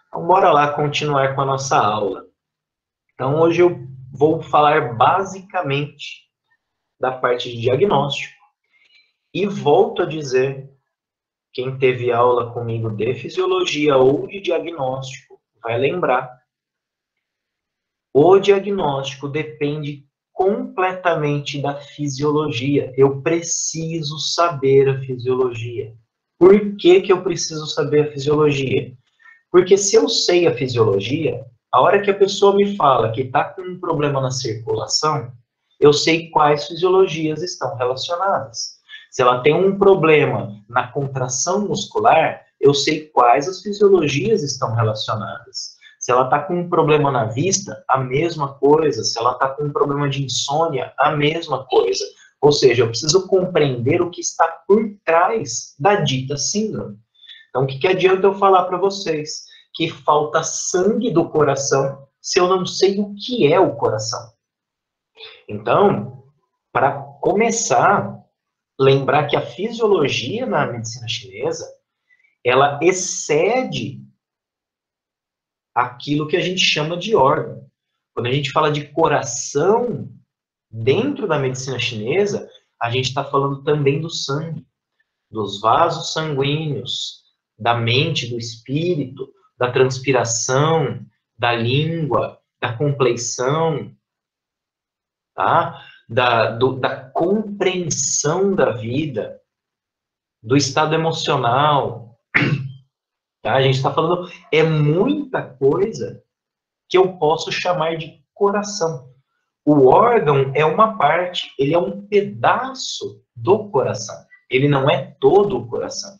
Então, bora lá continuar com a nossa aula. Então, hoje eu vou falar basicamente da parte de diagnóstico e volto a dizer, quem teve aula comigo de fisiologia ou de diagnóstico vai lembrar, o diagnóstico depende completamente da fisiologia. Eu preciso saber a fisiologia. Por que que eu preciso saber a fisiologia? Porque se eu sei a fisiologia, a hora que a pessoa me fala que está com um problema na circulação, eu sei quais fisiologias estão relacionadas. Se ela tem um problema na contração muscular, eu sei quais as fisiologias estão relacionadas. Se ela está com um problema na vista, a mesma coisa. Se ela está com um problema de insônia, a mesma coisa. Ou seja, eu preciso compreender o que está por trás da dita síndrome. Então, o que adianta eu falar para vocês que falta sangue do coração se eu não sei o que é o coração? Então, para começar, lembrar que a fisiologia na medicina chinesa, ela excede aquilo que a gente chama de órgão. Quando a gente fala de coração, dentro da medicina chinesa, a gente está falando também do sangue, dos vasos sanguíneos, da mente, do espírito, da transpiração, da língua, da compleição, tá? Da compreensão da vida, do estado emocional, tá? A gente está falando, é muita coisa que eu posso chamar de coração. O órgão é uma parte, ele é um pedaço do coração. Ele não é todo o coração.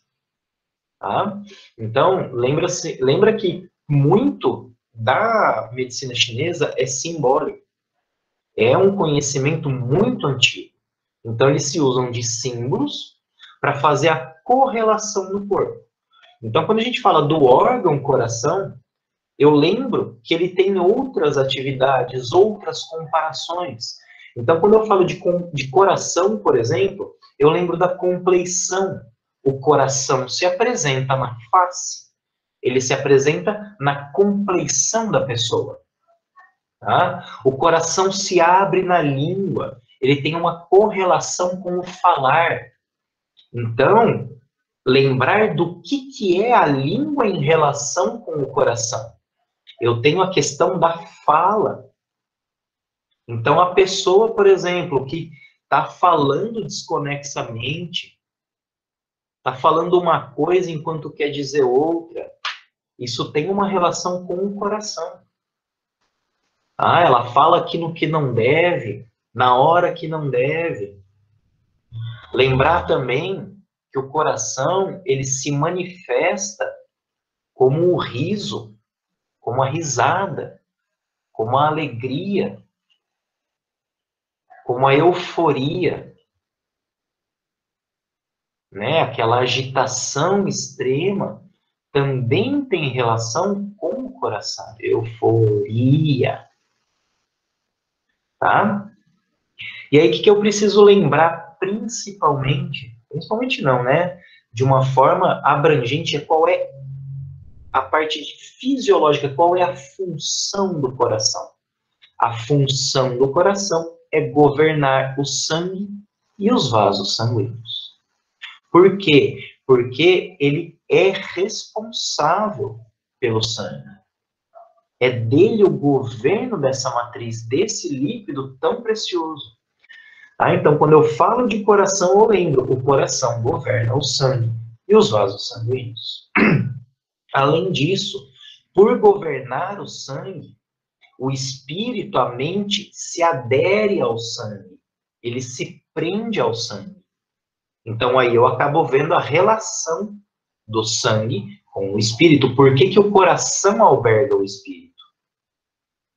Tá? Então, lembra que muito da medicina chinesa é simbólico. É um conhecimento muito antigo. Então, eles se usam de símbolos para fazer a correlação no corpo. Então, quando a gente fala do órgão coração, eu lembro que ele tem outras atividades, outras comparações. Então, quando eu falo de coração, por exemplo, eu lembro da compleição. O coração se apresenta na face, ele se apresenta na compleição da pessoa. Tá? O coração se abre na língua, ele tem uma correlação com o falar. Então, lembrar do que é a língua em relação com o coração. Eu tenho a questão da fala. Então, a pessoa, por exemplo, que está falando desconexamente, está falando uma coisa enquanto quer dizer outra, isso tem uma relação com o coração. Ah, ela fala aquilo que não deve, na hora que não deve. Lembrar também que o coração, ele se manifesta como o riso, como a risada, como a alegria, como a euforia, né? Aquela agitação extrema também tem relação com o coração. Euforia, tá? E aí, o que eu preciso lembrar principalmente não, né? De uma forma abrangente, é qual é a parte fisiológica, qual é a função do coração. A função do coração é governar o sangue e os vasos sanguíneos. Por quê? Porque ele é responsável pelo sangue. É dele o governo dessa matriz, desse líquido tão precioso. Tá? Então, quando eu falo de coração, eu lembro, o coração governa o sangue e os vasos sanguíneos. Além disso, por governar o sangue, o espírito, a mente, se adere ao sangue. Ele se prende ao sangue. Então, aí eu acabo vendo a relação do sangue com o espírito. Por que que o coração alberga o espírito?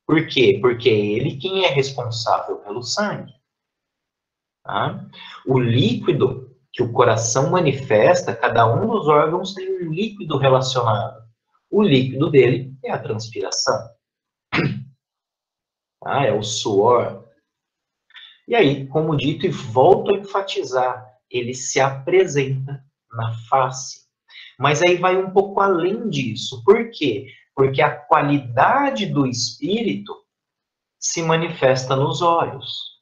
Por quê? Porque é ele quem é responsável pelo sangue. Tá? O líquido que o coração manifesta, cada um dos órgãos tem um líquido relacionado. O líquido dele é a transpiração. Tá? É o suor. E aí, como dito, e volto a enfatizar, ele se apresenta na face. Mas aí vai um pouco além disso. Por quê? Porque a qualidade do espírito se manifesta nos olhos.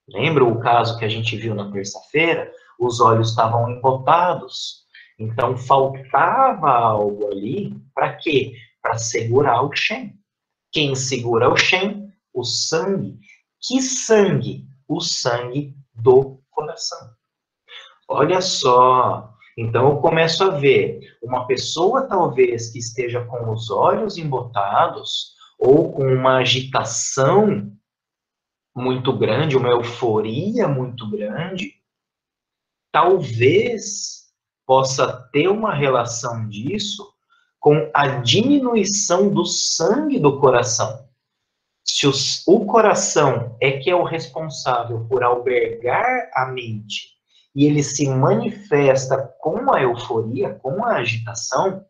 Lembra o caso que a gente viu na terça-feira? Os olhos estavam embotados. Então, faltava algo ali. Para quê? Para segurar o Shen. Quem segura o Shen? O sangue. Que sangue? O sangue do coração. Olha só. Então, eu começo a ver uma pessoa, talvez, que esteja com os olhos embotados ou com uma agitação muito grande, uma euforia muito grande, talvez possa ter uma relação disso com a diminuição do sangue do coração. Se o coração é que é o responsável por albergar a mente e ele se manifesta com a euforia, com a agitação,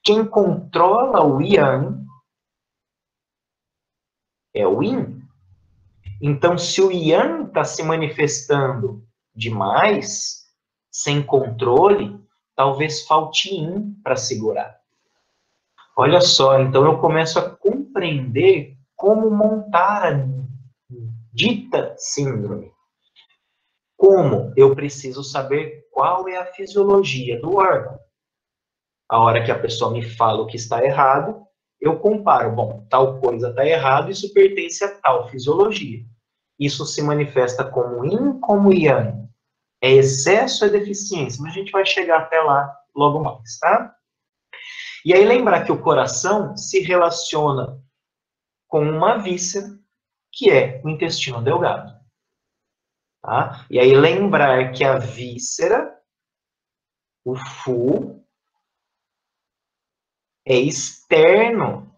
quem controla o Yang é o Yin. Então, se o Yang está se manifestando demais, sem controle, talvez falte Yin para segurar. Olha só, então eu começo a compreender como montar a dita síndrome. Como? Eu preciso saber qual é a fisiologia do órgão. A hora que a pessoa me fala o que está errado, eu comparo. Bom, tal coisa está errado, isso pertence a tal fisiologia. Isso se manifesta como Yin, como Yang. É excesso, é deficiência, mas a gente vai chegar até lá logo mais, tá? E aí lembrar que o coração se relaciona com uma víscera, que é o intestino delgado. Tá? E aí lembrar que a víscera, o Fu, é externo,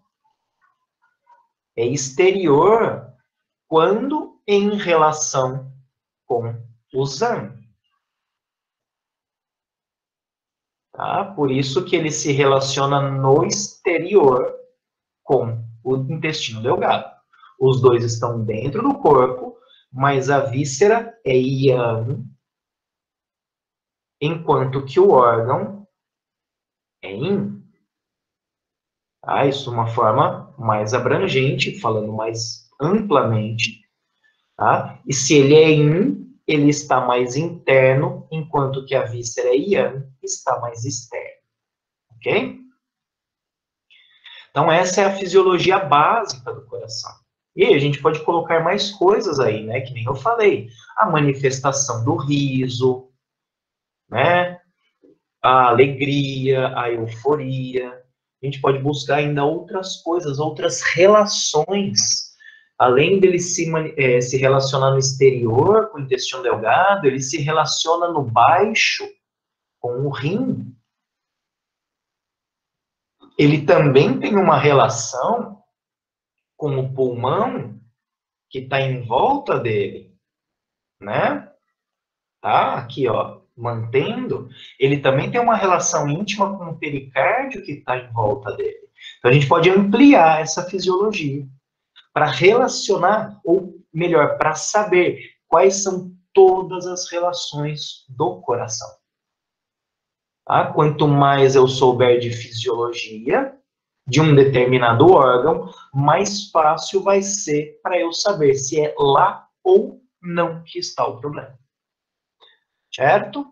é exterior, quando em relação com o Zang. Tá? Por isso que ele se relaciona no exterior com o intestino delgado. Os dois estão dentro do corpo, mas a víscera é Yang, enquanto que o órgão é Yin. Tá? Isso de uma forma mais abrangente, falando mais amplamente. Tá? E se ele é Yin, ele está mais interno, enquanto que a víscera é Yang, está mais externo. Ok? Então, essa é a fisiologia básica do coração. E aí, a gente pode colocar mais coisas aí, né? Que nem eu falei. A manifestação do riso, né? A alegria, a euforia. A gente pode buscar ainda outras coisas, outras relações. Além dele se relacionar no exterior com o intestino delgado, ele se relaciona no baixo com o rim. Ele também tem uma relação com o pulmão que está em volta dele, né? Tá aqui, ó, mantendo. Ele também tem uma relação íntima com o pericárdio que está em volta dele. Então a gente pode ampliar essa fisiologia para relacionar, ou melhor, para saber quais são todas as relações do coração. Tá? Quanto mais eu souber de fisiologia de um determinado órgão, mais fácil vai ser para eu saber se é lá ou não que está o problema. Certo?